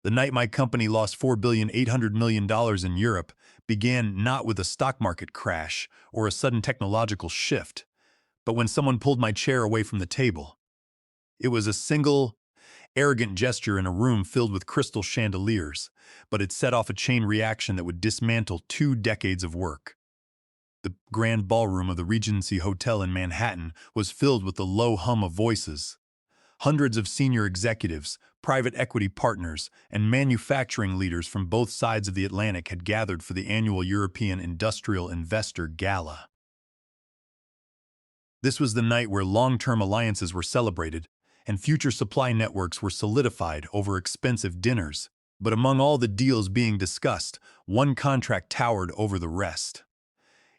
The night my company lost $4,800,000,000 in Europe began not with a stock market crash or a sudden technological shift, but when someone pulled my chair away from the table. It was a single, arrogant gesture in a room filled with crystal chandeliers, but it set off a chain reaction that would dismantle 2 decades of work. The grand ballroom of the Regency Hotel in Manhattan was filled with the low hum of voices. Hundreds of senior executives, private equity partners, and manufacturing leaders from both sides of the Atlantic had gathered for the annual European Industrial Investor Gala. This was the night where long-term alliances were celebrated and future supply networks were solidified over expensive dinners. But among all the deals being discussed, one contract towered over the rest.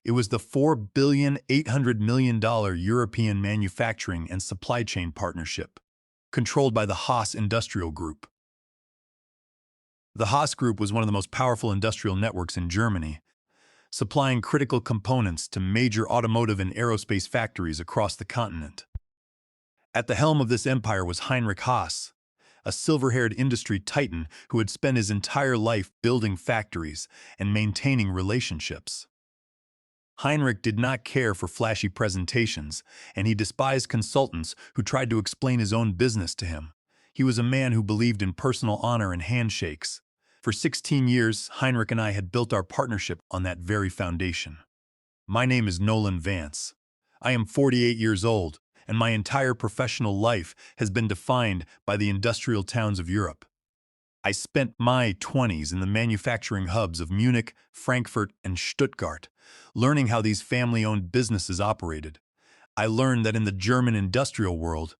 It was the $4,800,000,000 European Manufacturing and Supply Chain Partnership, controlled by the Haas Industrial Group. The Haas Group was one of the most powerful industrial networks in Germany, supplying critical components to major automotive and aerospace factories across the continent. At the helm of this empire was Heinrich Haas, a silver-haired industry titan who had spent his entire life building factories and maintaining relationships. Heinrich did not care for flashy presentations, and he despised consultants who tried to explain his own business to him. He was a man who believed in personal honor and handshakes. For 16 years, Heinrich and I had built our partnership on that very foundation. My name is Nolan Vance. I am 48 years old, and my entire professional life has been defined by the industrial towns of Europe. I spent my 20s in the manufacturing hubs of Munich, Frankfurt, and Stuttgart, learning how these family-owned businesses operated. I learned that in the German industrial world,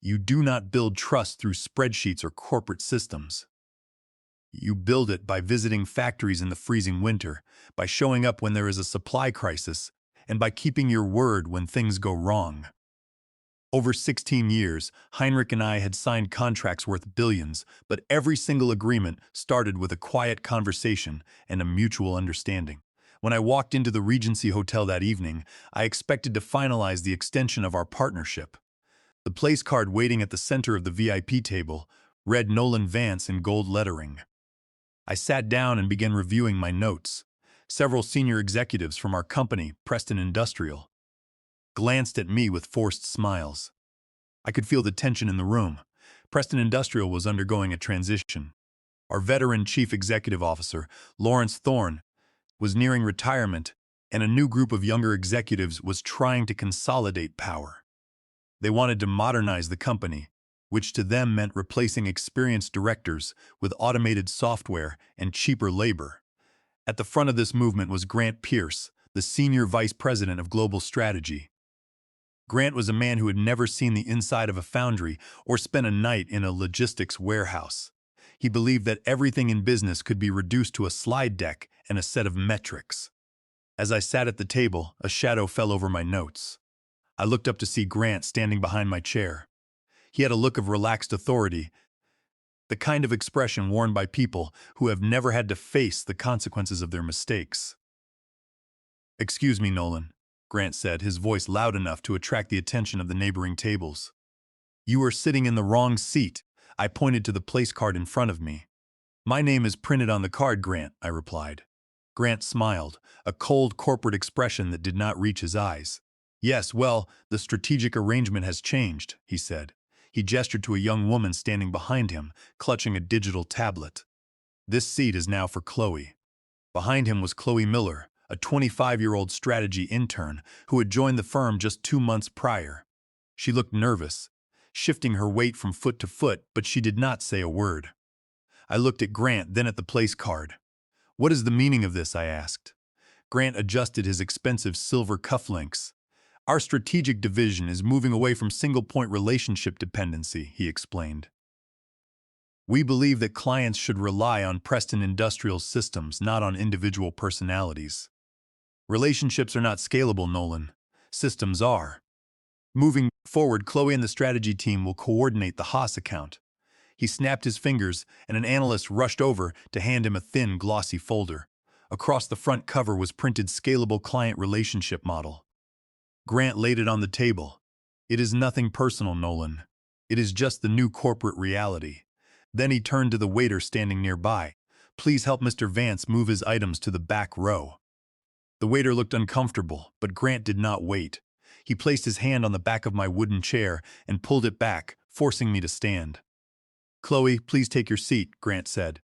you do not build trust through spreadsheets or corporate systems. You build it by visiting factories in the freezing winter, by showing up when there is a supply crisis, and by keeping your word when things go wrong. Over 16 years, Heinrich and I had signed contracts worth billions, but every single agreement started with a quiet conversation and a mutual understanding. When I walked into the Regency Hotel that evening, I expected to finalize the extension of our partnership. The place card waiting at the center of the VIP table read Nolan Vance in gold lettering. I sat down and began reviewing my notes. Several senior executives from our company, Preston Industrial, glanced at me with forced smiles. I could feel the tension in the room. Preston Industrial was undergoing a transition. Our veteran chief executive officer, Lawrence Thorne, was nearing retirement, and a new group of younger executives was trying to consolidate power. They wanted to modernize the company, which to them meant replacing experienced directors with automated software and cheaper labor. At the front of this movement was Grant Pierce, the senior vice president of global strategy. Grant was a man who had never seen the inside of a foundry or spent a night in a logistics warehouse. He believed that everything in business could be reduced to a slide deck and a set of metrics. As I sat at the table, a shadow fell over my notes. I looked up to see Grant standing behind my chair. He had a look of relaxed authority, the kind of expression worn by people who have never had to face the consequences of their mistakes. "Excuse me, Nolan," Grant said, his voice loud enough to attract the attention of the neighboring tables. "You are sitting in the wrong seat." I pointed to the place card in front of me. "My name is printed on the card, Grant," I replied. Grant smiled, a cold corporate expression that did not reach his eyes. "Yes, well, the strategic arrangement has changed," he said. He gestured to a young woman standing behind him, clutching a digital tablet. "This seat is now for Chloe." Behind him was Chloe Miller, a 25-year-old strategy intern who had joined the firm just 2 months prior. She looked nervous, shifting her weight from foot to foot, but she did not say a word. I looked at Grant, then at the place card. "What is the meaning of this?" I asked. Grant adjusted his expensive silver cufflinks. "Our strategic division is moving away from single-point relationship dependency," he explained. "We believe that clients should rely on Preston Industrial systems, not on individual personalities. Relationships are not scalable, Nolan. Systems are. Moving forward, Chloe and the strategy team will coordinate the Haas account." He snapped his fingers, and an analyst rushed over to hand him a thin, glossy folder. Across the front cover was printed "Scalable Client Relationship Model." Grant laid it on the table. "It is nothing personal, Nolan. It is just the new corporate reality. Then he turned to the waiter standing nearby. "Please help Mr. Vance move his items to the back row." The waiter looked uncomfortable, but Grant did not wait. He placed his hand on the back of my wooden chair and pulled it back, forcing me to stand. "Chloe, please take your seat," Grant said.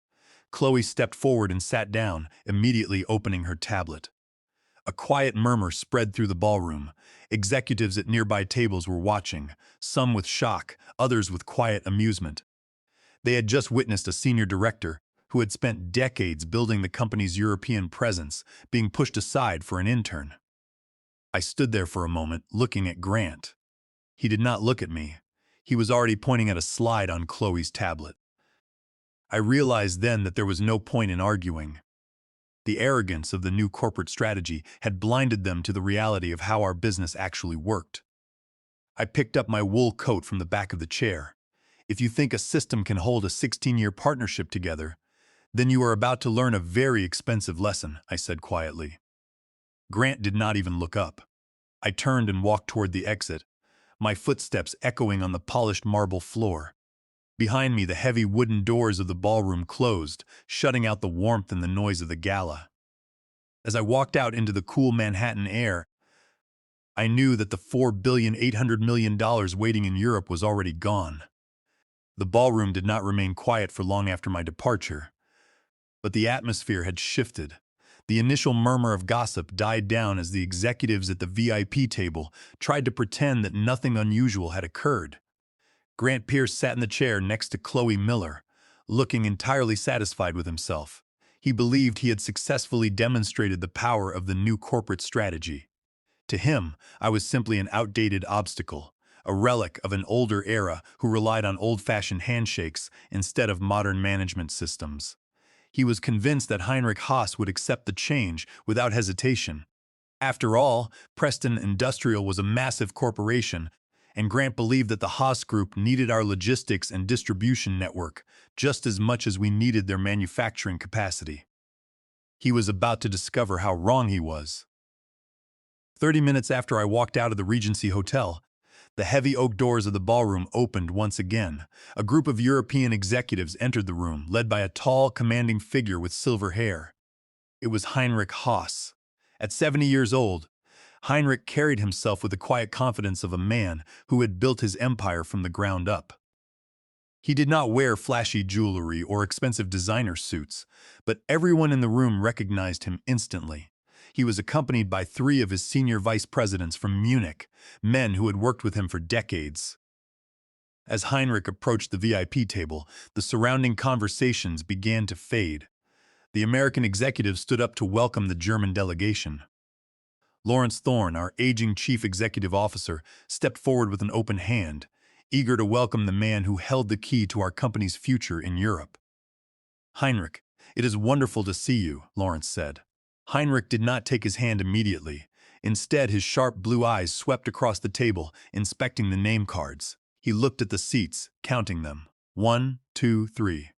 Chloe stepped forward and sat down, immediately opening her tablet. A quiet murmur spread through the ballroom. Executives at nearby tables were watching, some with shock, others with quiet amusement. They had just witnessed a senior director, who had spent decades building the company's European presence, being pushed aside for an intern. I stood there for a moment, looking at Grant. He did not look at me. He was already pointing at a slide on Chloe's tablet. I realized then that there was no point in arguing. The arrogance of the new corporate strategy had blinded them to the reality of how our business actually worked. I picked up my wool coat from the back of the chair. "If you think a system can hold a 16-year partnership together, then you are about to learn a very expensive lesson," I said quietly. Grant did not even look up. I turned and walked toward the exit, my footsteps echoing on the polished marble floor. Behind me, the heavy wooden doors of the ballroom closed, shutting out the warmth and the noise of the gala. As I walked out into the cool Manhattan air, I knew that the $4,800,000,000 waiting in Europe was already gone. The ballroom did not remain quiet for long after my departure, but the atmosphere had shifted. The initial murmur of gossip died down as the executives at the VIP table tried to pretend that nothing unusual had occurred. Grant Pierce sat in the chair next to Chloe Miller, looking entirely satisfied with himself. He believed he had successfully demonstrated the power of the new corporate strategy. To him, I was simply an outdated obstacle, a relic of an older era who relied on old-fashioned handshakes instead of modern management systems. He was convinced that Heinrich Haas would accept the change without hesitation. After all, Preston Industrial was a massive corporation, and Grant believed that the Haas Group needed our logistics and distribution network just as much as we needed their manufacturing capacity. He was about to discover how wrong he was. 30 minutes after I walked out of the Regency Hotel, the heavy oak doors of the ballroom opened once again. A group of European executives entered the room, led by a tall, commanding figure with silver hair. It was Heinrich Haas. At 70 years old, Heinrich carried himself with the quiet confidence of a man who had built his empire from the ground up. He did not wear flashy jewelry or expensive designer suits, but everyone in the room recognized him instantly. He was accompanied by 3 of his senior vice presidents from Munich, men who had worked with him for decades. As Heinrich approached the VIP table, the surrounding conversations began to fade. The American executives stood up to welcome the German delegation. Lawrence Thorne, our aging chief executive officer, stepped forward with an open hand, eager to welcome the man who held the key to our company's future in Europe. "Heinrich, it is wonderful to see you," Lawrence said. Heinrich did not take his hand immediately. Instead, his sharp blue eyes swept across the table, inspecting the name cards. He looked at the seats, counting them. 1, 2, 3.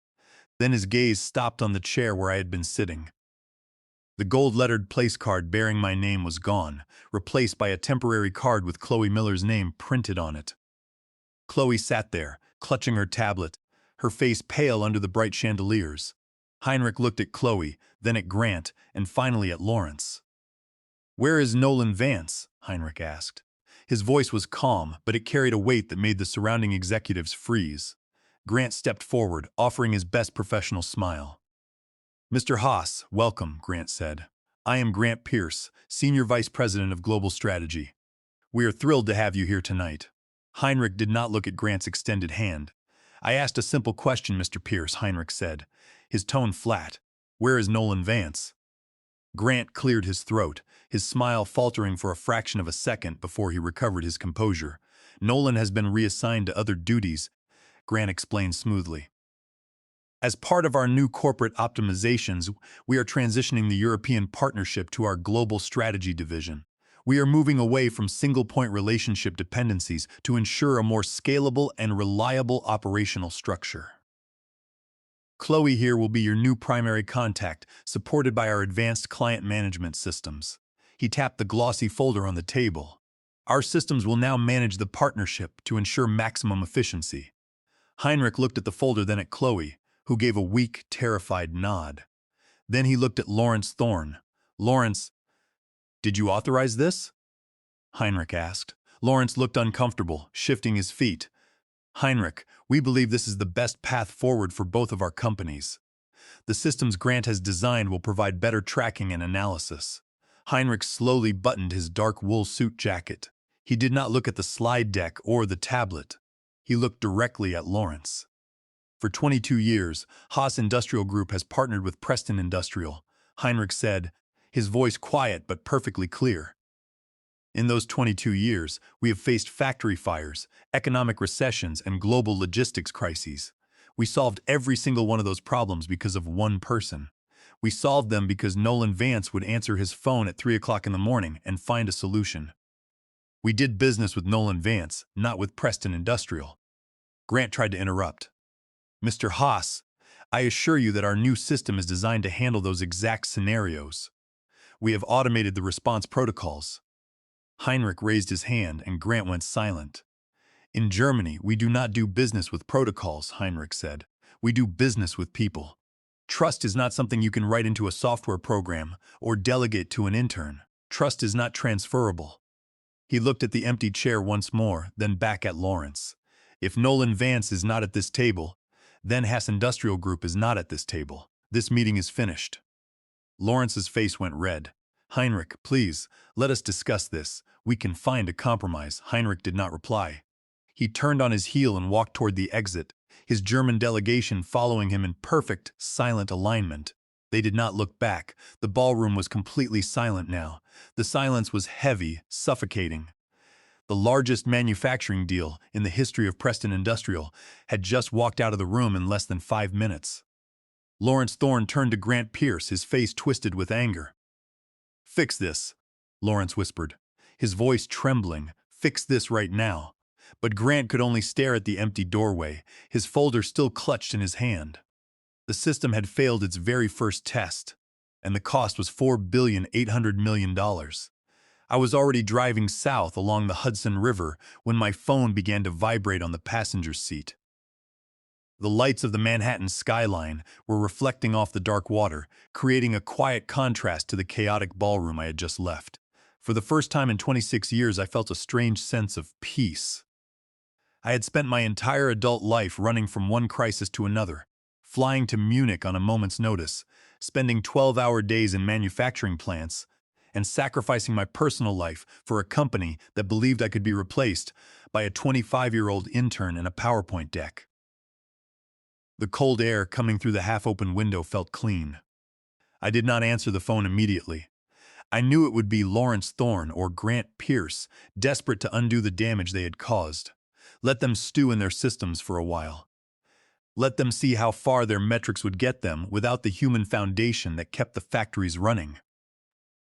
Then his gaze stopped on the chair where I had been sitting. The gold-lettered place card bearing my name was gone, replaced by a temporary card with Chloe Miller's name printed on it. Chloe sat there, clutching her tablet, her face pale under the bright chandeliers. Heinrich looked at Chloe, then at Grant, and finally at Lawrence. "Where is Nolan Vance?" Heinrich asked. His voice was calm, but it carried a weight that made the surrounding executives freeze. Grant stepped forward, offering his best professional smile. "Mr. Haas, welcome," Grant said. "I am Grant Pierce, Senior Vice President of Global Strategy. We are thrilled to have you here tonight." Heinrich did not look at Grant's extended hand. "I asked a simple question, Mr. Pierce," Heinrich said, his tone flat. "Where is Nolan Vance?" Grant cleared his throat, his smile faltering for a fraction of a second before he recovered his composure. "Nolan has been reassigned to other duties," Grant explained smoothly. "As part of our new corporate optimizations, we are transitioning the European partnership to our global strategy division. We are moving away from single-point relationship dependencies to ensure a more scalable and reliable operational structure. Chloe here will be your new primary contact, supported by our advanced client management systems." He tapped the glossy folder on the table. "Our systems will now manage the partnership to ensure maximum efficiency." Heinrich looked at the folder, then at Chloe, who gave a weak, terrified nod. Then he looked at Lawrence Thorne. Lawrence, did you authorize this? Heinrich asked. Lawrence looked uncomfortable, shifting his feet. Heinrich, we believe this is the best path forward for both of our companies. The systems Grant has designed will provide better tracking and analysis. Heinrich slowly buttoned his dark wool suit jacket. He did not look at the slide deck or the tablet. He looked directly at Lawrence. For 22 years, Haas Industrial Group has partnered with Preston Industrial, Heinrich said, his voice quiet but perfectly clear. In those 22 years, we have faced factory fires, economic recessions, and global logistics crises. We solved every single one of those problems because of one person. We solved them because Nolan Vance would answer his phone at 3 o'clock in the morning and find a solution. We did business with Nolan Vance, not with Preston Industrial. Grant tried to interrupt. Mr. Haas, I assure you that our new system is designed to handle those exact scenarios. We have automated the response protocols. Heinrich raised his hand and Grant went silent. In Germany, we do not do business with protocols, Heinrich said. We do business with people. Trust is not something you can write into a software program or delegate to an intern. Trust is not transferable. He looked at the empty chair once more, then back at Lawrence. If Nolan Vance is not at this table, then Haas Industrial Group is not at this table. This meeting is finished. Lawrence's face went red. Heinrich, please, let us discuss this. We can find a compromise. Heinrich did not reply. He turned on his heel and walked toward the exit, his German delegation following him in perfect, silent alignment. They did not look back. The ballroom was completely silent now. The silence was heavy, suffocating. The largest manufacturing deal in the history of Preston Industrial had just walked out of the room in less than 5 minutes. Lawrence Thorne turned to Grant Pierce, his face twisted with anger. Fix this, Lawrence whispered, his voice trembling. Fix this right now. But Grant could only stare at the empty doorway, his folder still clutched in his hand. The system had failed its very first test, and the cost was $4,800,000,000. I was already driving south along the Hudson River when my phone began to vibrate on the passenger's seat. The lights of the Manhattan skyline were reflecting off the dark water, creating a quiet contrast to the chaotic ballroom I had just left. For the first time in 26 years, I felt a strange sense of peace. I had spent my entire adult life running from one crisis to another, flying to Munich on a moment's notice, spending 12-hour days in manufacturing plants, and sacrificing my personal life for a company that believed I could be replaced by a 25-year-old intern in a PowerPoint deck. The cold air coming through the half-open window felt clean. I did not answer the phone immediately. I knew it would be Lawrence Thorne or Grant Pierce, desperate to undo the damage they had caused. Let them stew in their systems for a while. Let them see how far their metrics would get them without the human foundation that kept the factories running.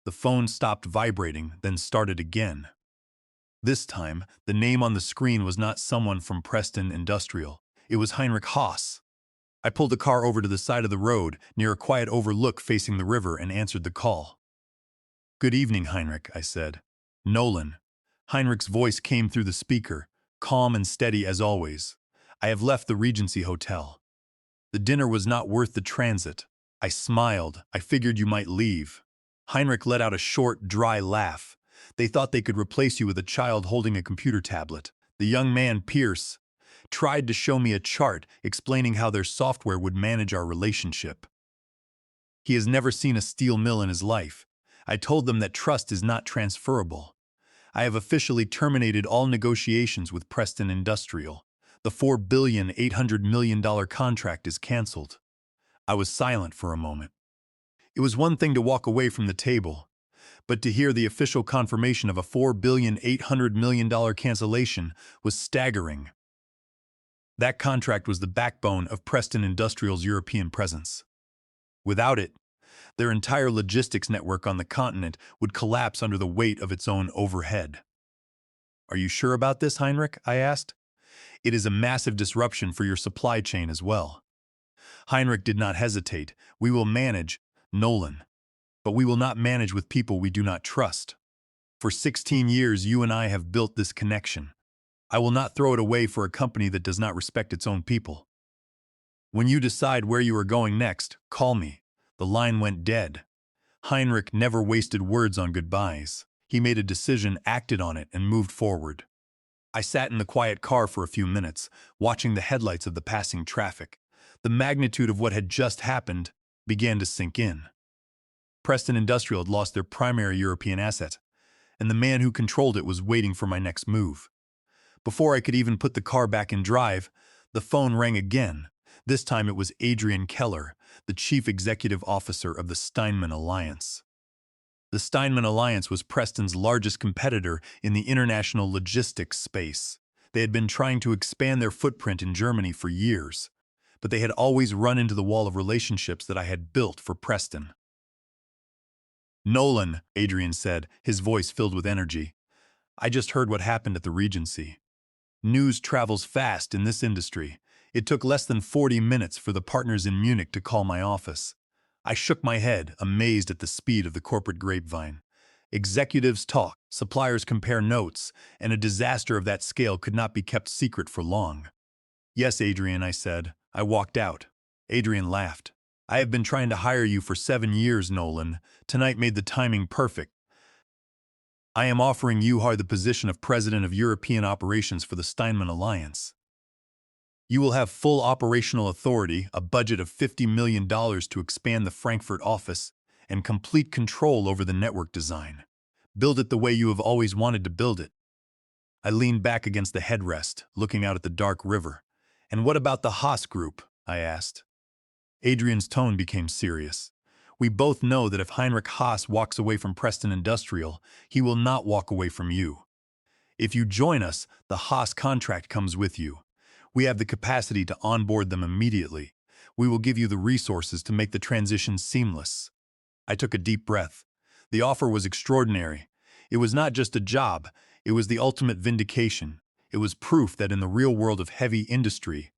The phone stopped vibrating, then started again. This time, the name on the screen was not someone from Preston Industrial. It was Heinrich Haas. I pulled the car over to the side of the road, near a quiet overlook facing the river, and answered the call. "Good evening, Heinrich," I said. "Nolan." Heinrich's voice came through the speaker, calm and steady as always. "I have left the Regency Hotel. The dinner was not worth the transit." I smiled. "I figured you might leave." Heinrich let out a short, dry laugh. "They thought they could replace you with a child holding a computer tablet." The young man, Pierce, tried to show me a chart explaining how their software would manage our relationship. He has never seen a steel mill in his life. I told them that trust is not transferable. I have officially terminated all negotiations with Preston Industrial. The $4,800,000,000 contract is canceled. I was silent for a moment. It was one thing to walk away from the table, but to hear the official confirmation of a $4,800,000,000 cancellation was staggering. That contract was the backbone of Preston Industrial's European presence. Without it, their entire logistics network on the continent would collapse under the weight of its own overhead. "Are you sure about this, Heinrich?" I asked. "It is a massive disruption for your supply chain as well." Heinrich did not hesitate. "We will manage, Nolan. But we will not manage with people we do not trust. For 16 years, you and I have built this connection. I will not throw it away for a company that does not respect its own people. When you decide where you are going next, call me. The line went dead. Heinrich never wasted words on goodbyes. He made a decision, acted on it, and moved forward. I sat in the quiet car for a few minutes, watching the headlights of the passing traffic. The magnitude of what had just happened began to sink in. Preston Industrial had lost their primary European asset, and the man who controlled it was waiting for my next move. Before I could even put the car back in drive, the phone rang again. This time it was Adrian Keller, the chief executive officer of the Steinman Alliance. The Steinman Alliance was Preston's largest competitor in the international logistics space. They had been trying to expand their footprint in Germany for years, but they had always run into the wall of relationships that I had built for Preston. "Nolan," Adrian said, his voice filled with energy, "I just heard what happened at the Regency. News travels fast in this industry. It took less than 40 minutes for the partners in Munich to call my office." I shook my head, amazed at the speed of the corporate grapevine. Executives talk, suppliers compare notes, and a disaster of that scale could not be kept secret for long. "Yes, Adrian," I said. I walked out. Adrian laughed. "I have been trying to hire you for 7 years, Nolan. Tonight made the timing perfect. I am offering you the position of President of European Operations for the Steinman Alliance. You will have full operational authority, a budget of $50 million to expand the Frankfurt office, and complete control over the network design. Build it the way you have always wanted to build it." I leaned back against the headrest, looking out at the dark river. "And what about the Haas Group?" I asked. Adrian's tone became serious. "We both know that if Heinrich Haas walks away from Preston Industrial, he will not walk away from you. If you join us, the Haas contract comes with you. We have the capacity to onboard them immediately. We will give you the resources to make the transition seamless." I took a deep breath. The offer was extraordinary. It was not just a job, it was the ultimate vindication. It was proof that in the real world of heavy industry,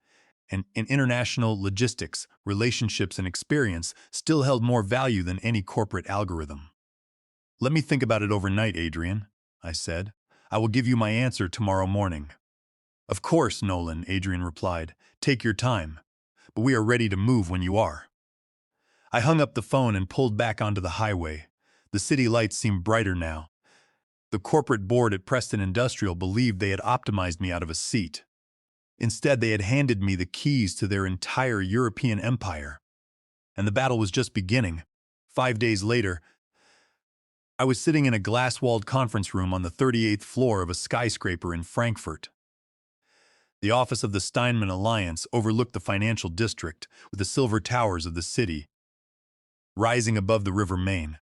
and in international logistics, relationships and experience still held more value than any corporate algorithm. "Let me think about it overnight, Adrian," I said. "I will give you my answer tomorrow morning." "Of course, Nolan," Adrian replied. "Take your time. But we are ready to move when you are." I hung up the phone and pulled back onto the highway. The city lights seemed brighter now. The corporate board at Preston Industrial believed they had optimized me out of a seat. Instead, they had handed me the keys to their entire European empire. And the battle was just beginning. 5 days later, I was sitting in a glass-walled conference room on the 38th floor of a skyscraper in Frankfurt. The office of the Steinman Alliance overlooked the financial district with the silver towers of the city rising above the River Main.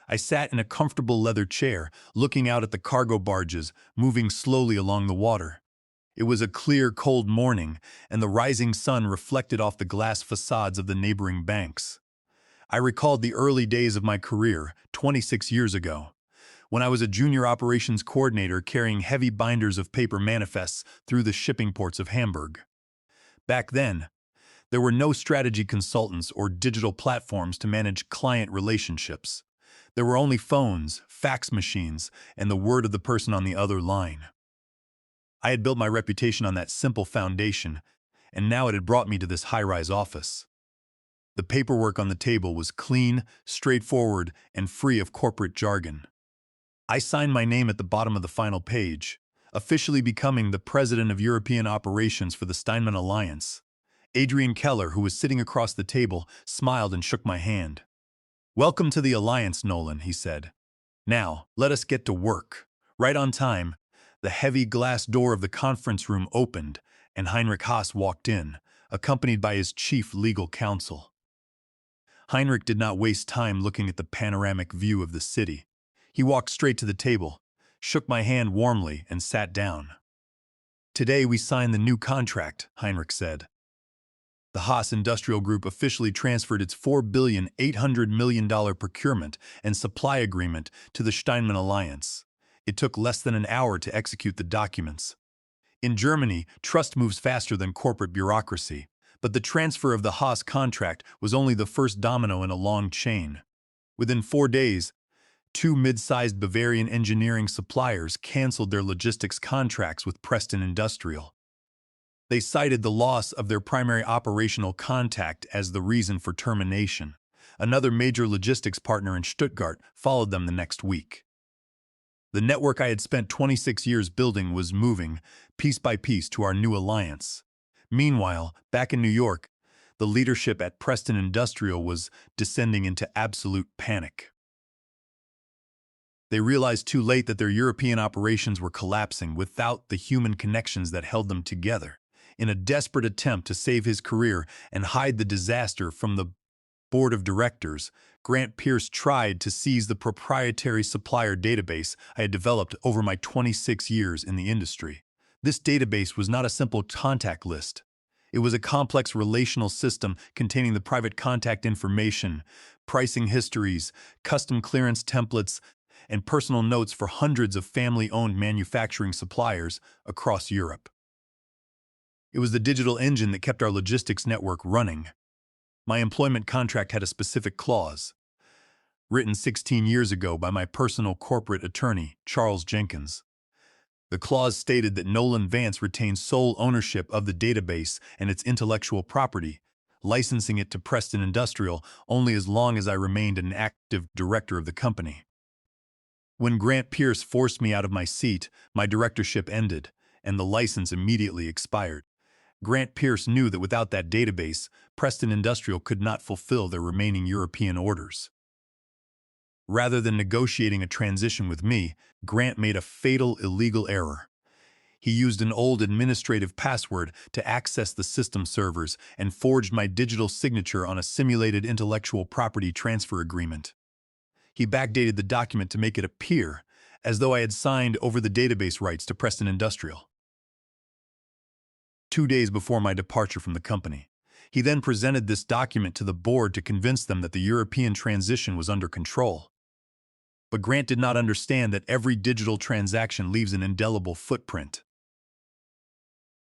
I sat in a comfortable leather chair, looking out at the cargo barges moving slowly along the water. It was a clear, cold morning, and the rising sun reflected off the glass facades of the neighboring banks. I recalled the early days of my career, 26 years ago, when I was a junior operations coordinator carrying heavy binders of paper manifests through the shipping ports of Hamburg. Back then, there were no strategy consultants or digital platforms to manage client relationships. There were only phones, fax machines, and the word of the person on the other line. I had built my reputation on that simple foundation, and now it had brought me to this high-rise office. The paperwork on the table was clean, straightforward, and free of corporate jargon. I signed my name at the bottom of the final page, officially becoming the President of European Operations for the Steinman Alliance. Adrian Keller, who was sitting across the table, smiled and shook my hand. "Welcome to the Alliance, Nolan," he said. "Now, let us get to work." Right on time, the heavy glass door of the conference room opened, and Heinrich Haas walked in, accompanied by his chief legal counsel. Heinrich did not waste time looking at the panoramic view of the city. He walked straight to the table, shook my hand warmly, and sat down. "Today we signed the new contract," Heinrich said. The Haas Industrial Group officially transferred its $4,800,000,000 procurement and supply agreement to the Steinman Alliance. It took less than an hour to execute the documents. In Germany, trust moves faster than corporate bureaucracy, but the transfer of the Haas contract was only the first domino in a long chain. Within 4 days, Two mid-sized Bavarian engineering suppliers canceled their logistics contracts with Preston Industrial. They cited the loss of their primary operational contact as the reason for termination. Another major logistics partner in Stuttgart followed them the next week. The network I had spent 26 years building was moving, piece by piece, to our new alliance. Meanwhile, back in New York, the leadership at Preston Industrial was descending into absolute panic. They realized too late that their European operations were collapsing without the human connections that held them together. In a desperate attempt to save his career and hide the disaster from the board of directors, Grant Pierce tried to seize the proprietary supplier database I had developed over my 26 years in the industry. This database was not a simple contact list. It was a complex relational system containing the private contact information, pricing histories, custom clearance templates, and personal notes for hundreds of family-owned manufacturing suppliers across Europe. It was the digital engine that kept our logistics network running. My employment contract had a specific clause, written 16 years ago by my personal corporate attorney, Charles Jenkins. The clause stated that Nolan Vance retained sole ownership of the database and its intellectual property, licensing it to Preston Industrial only as long as I remained an active director of the company. When Grant Pierce forced me out of my seat, my directorship ended, and the license immediately expired. Grant Pierce knew that without that database, Preston Industrial could not fulfill their remaining European orders. Rather than negotiating a transition with me, Grant made a fatal illegal error. He used an old administrative password to access the system servers and forged my digital signature on a simulated intellectual property transfer agreement. He backdated the document to make it appear as though I had signed over the database rights to Preston Industrial. 2 days before my departure from the company, he then presented this document to the board to convince them that the European transition was under control. But Grant did not understand that every digital transaction leaves an indelible footprint.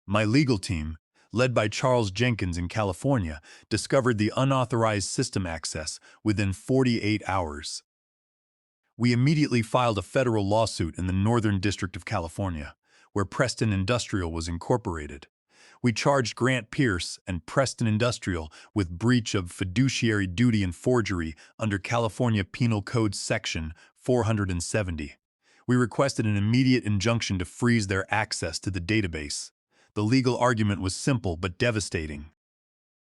My legal team, led by Charles Jenkins in California, discovered the unauthorized system access within 48 hours. We immediately filed a federal lawsuit in the Northern District of California, where Preston Industrial was incorporated. We charged Grant Pierce and Preston Industrial with breach of fiduciary duty and forgery under California Penal Code Section 470. We requested an immediate injunction to freeze their access to the database. The legal argument was simple but devastating.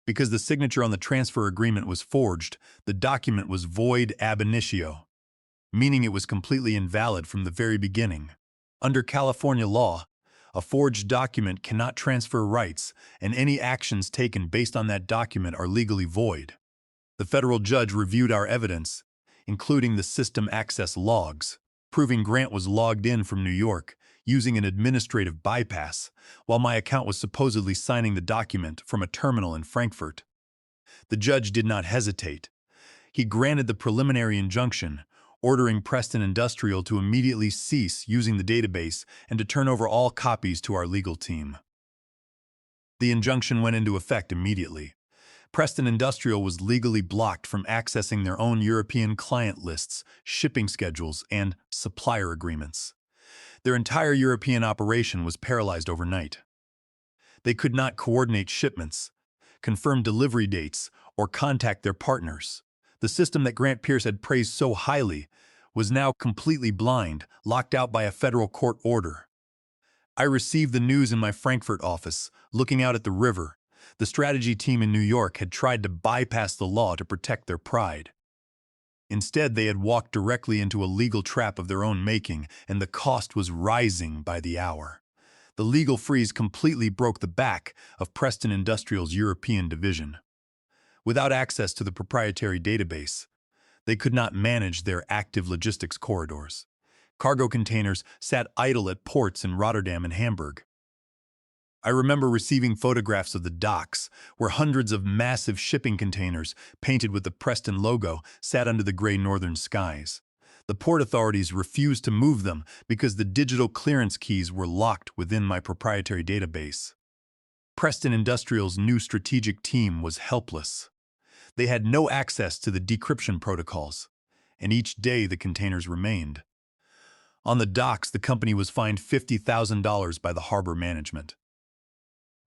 Because the signature on the transfer agreement was forged, the document was void ab initio, meaning it was completely invalid from the very beginning. Under California law, a forged document cannot transfer rights, and any actions taken based on that document are legally void. The federal judge reviewed our evidence, including the system access logs, proving Grant was logged in from New York using an administrative bypass, while my account was supposedly signing the document from a terminal in Frankfurt. The judge did not hesitate. He granted the preliminary injunction, ordering Preston Industrial to immediately cease using the database and to turn over all copies to our legal team. The injunction went into effect immediately. Preston Industrial was legally blocked from accessing their own European client lists, shipping schedules, and supplier agreements. Their entire European operation was paralyzed overnight. They could not coordinate shipments, confirm delivery dates, or contact their partners. The system that Grant Pierce had praised so highly was now completely blind, locked out by a federal court order. I received the news in my Frankfurt office, looking out at the river. The strategy team in New York had tried to bypass the law to protect their pride. Instead, they had walked directly into a legal trap of their own making, and the cost was rising by the hour. The legal freeze completely broke the back of Preston Industrial's European division. Without access to the proprietary database, they could not manage their active logistics corridors. Cargo containers sat idle at ports in Rotterdam and Hamburg. I remember receiving photographs of the docks, where hundreds of massive shipping containers, painted with the Preston logo, sat under the gray northern skies. The port authorities refused to move them because the digital clearance keys were locked within my proprietary database. Preston Industrial's new strategic team was helpless. They had no access to the decryption protocols, and each day the containers remained. On the docks, the company was fined $50,000 by the harbor management.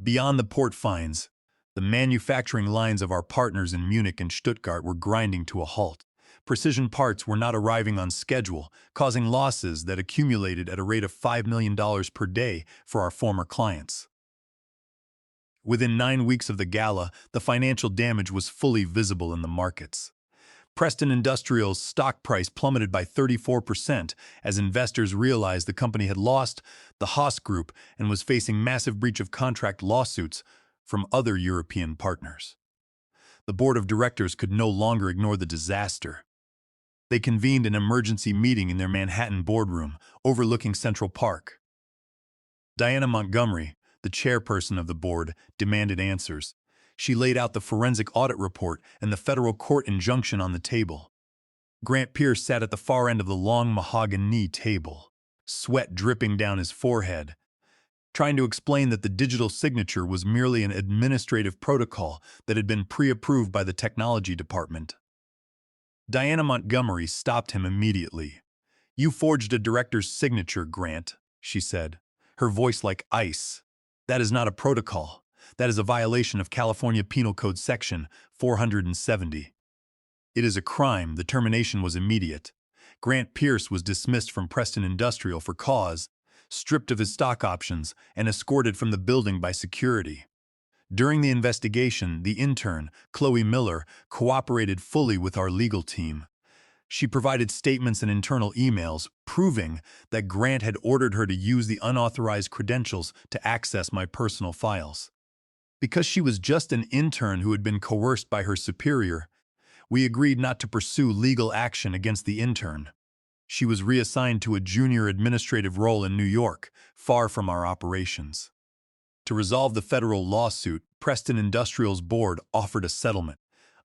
Beyond the port fines, the manufacturing lines of our partners in Munich and Stuttgart were grinding to a halt. Precision parts were not arriving on schedule, causing losses that accumulated at a rate of $5 million per day for our former clients. Within 9 weeks of the gala, the financial damage was fully visible in the markets. Preston Industrial's stock price plummeted by 34% as investors realized the company had lost the Haas Group and was facing massive breach of contract lawsuits from other European partners. The board of directors could no longer ignore the disaster. They convened an emergency meeting in their Manhattan boardroom overlooking Central Park. Diana Montgomery, the chairperson of the board, demanded answers. She laid out the forensic audit report and the federal court injunction on the table. Grant Pierce sat at the far end of the long mahogany table, sweat dripping down his forehead, trying to explain that the digital signature was merely an administrative protocol that had been pre-approved by the technology department. Diana Montgomery stopped him immediately. "You forged a director's signature, Grant," she said, her voice like ice. "That is not a protocol. That is a violation of California Penal Code Section 470. It is a crime." The termination was immediate. Grant Pierce was dismissed from Preston Industrial for cause, stripped of his stock options, and escorted from the building by security. During the investigation, the intern, Chloe Miller, cooperated fully with our legal team. She provided statements and internal emails proving that Grant had ordered her to use the unauthorized credentials to access my personal files. Because she was just an intern who had been coerced by her superior, we agreed not to pursue legal action against the intern. She was reassigned to a junior administrative role in New York, far from our operations. To resolve the federal lawsuit, Preston Industrial's board offered a settlement.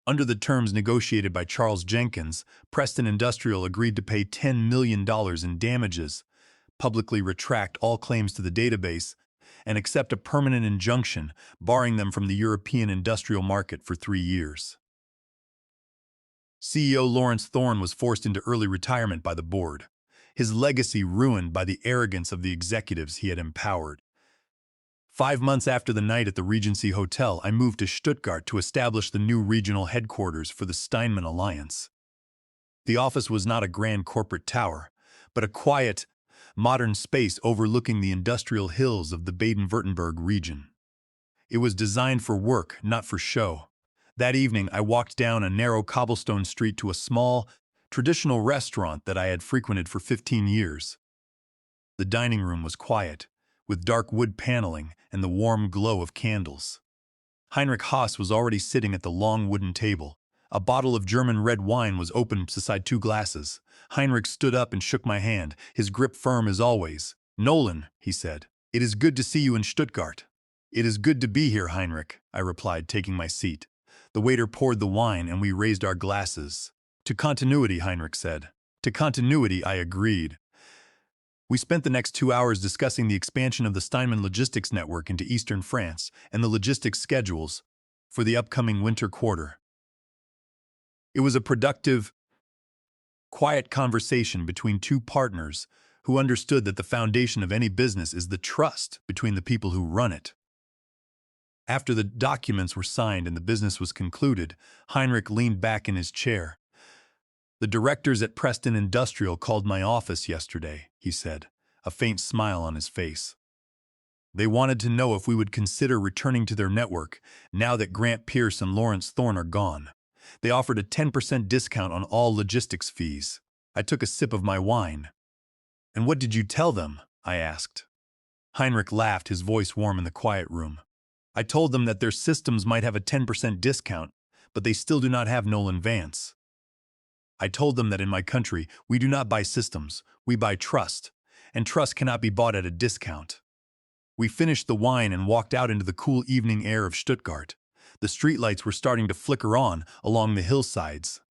Under the terms negotiated by Charles Jenkins, Preston Industrial agreed to pay $10 million in damages, publicly retract all claims to the database, and accept a permanent injunction barring them from the European industrial market for 3 years. CEO Lawrence Thorne was forced into early retirement by the board, his legacy ruined by the arrogance of the executives he had empowered. 5 months after the night at the Regency Hotel, I moved to Stuttgart to establish the new regional headquarters for the Steinman Alliance. The office was not a grand corporate tower, but a quiet, modern space overlooking the industrial hills of the Baden-Württemberg region. It was designed for work, not for show. That evening, I walked down a narrow cobblestone street to a small, traditional restaurant that I had frequented for 15 years. The dining room was quiet, with dark wood paneling and the warm glow of candles. Heinrich Haas was already sitting at the long wooden table. A bottle of German red wine was open beside 2 glasses. Heinrich stood up and shook my hand, his grip firm as always. "Nolan," he said, "it is good to see you in Stuttgart." "It is good to be here, Heinrich," I replied, taking my seat. The waiter poured the wine and we raised our glasses. "To continuity," Heinrich said. "To continuity," I agreed. We spent the next 2 hours discussing the expansion of the Steinman logistics network into eastern France and the logistics schedules for the upcoming winter quarter. It was a productive, quiet conversation between 2 partners who understood that the foundation of any business is the trust between the people who run it. After the documents were signed and the business was concluded, Heinrich leaned back in his chair. "The directors at Preston Industrial called my office yesterday," he said, a faint smile on his face. "They wanted to know if we would consider returning to their network now that Grant Pierce and Lawrence Thorne are gone. They offered a 10% discount on all logistics fees." I took a sip of my wine. "And what did you tell them?" I asked. Heinrich laughed, his voice warm in the quiet room. "I told them that their systems might have a 10% discount, but they still do not have Nolan Vance. I told them that in my country, we do not buy systems, we buy trust, and trust cannot be bought at a discount." We finished the wine and walked out into the cool evening air of Stuttgart. The streetlights were starting to flicker on along the hillsides.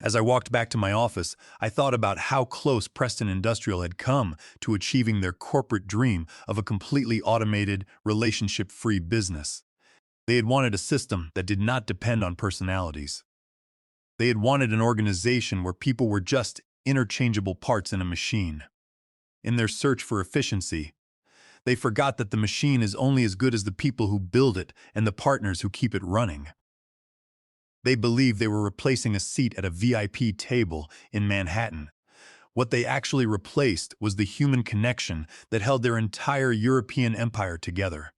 As I walked back to my office, I thought about how close Preston Industrial had come to achieving their corporate dream of a completely automated, relationship-free business. They had wanted a system that did not depend on personalities. They had wanted an organization where people were just interchangeable parts in a machine. In their search for efficiency, they forgot that the machine is only as good as the people who build it and the partners who keep it running. They believed they were replacing a seat at a VIP table in Manhattan. What they actually replaced was the human connection that held their entire European empire together.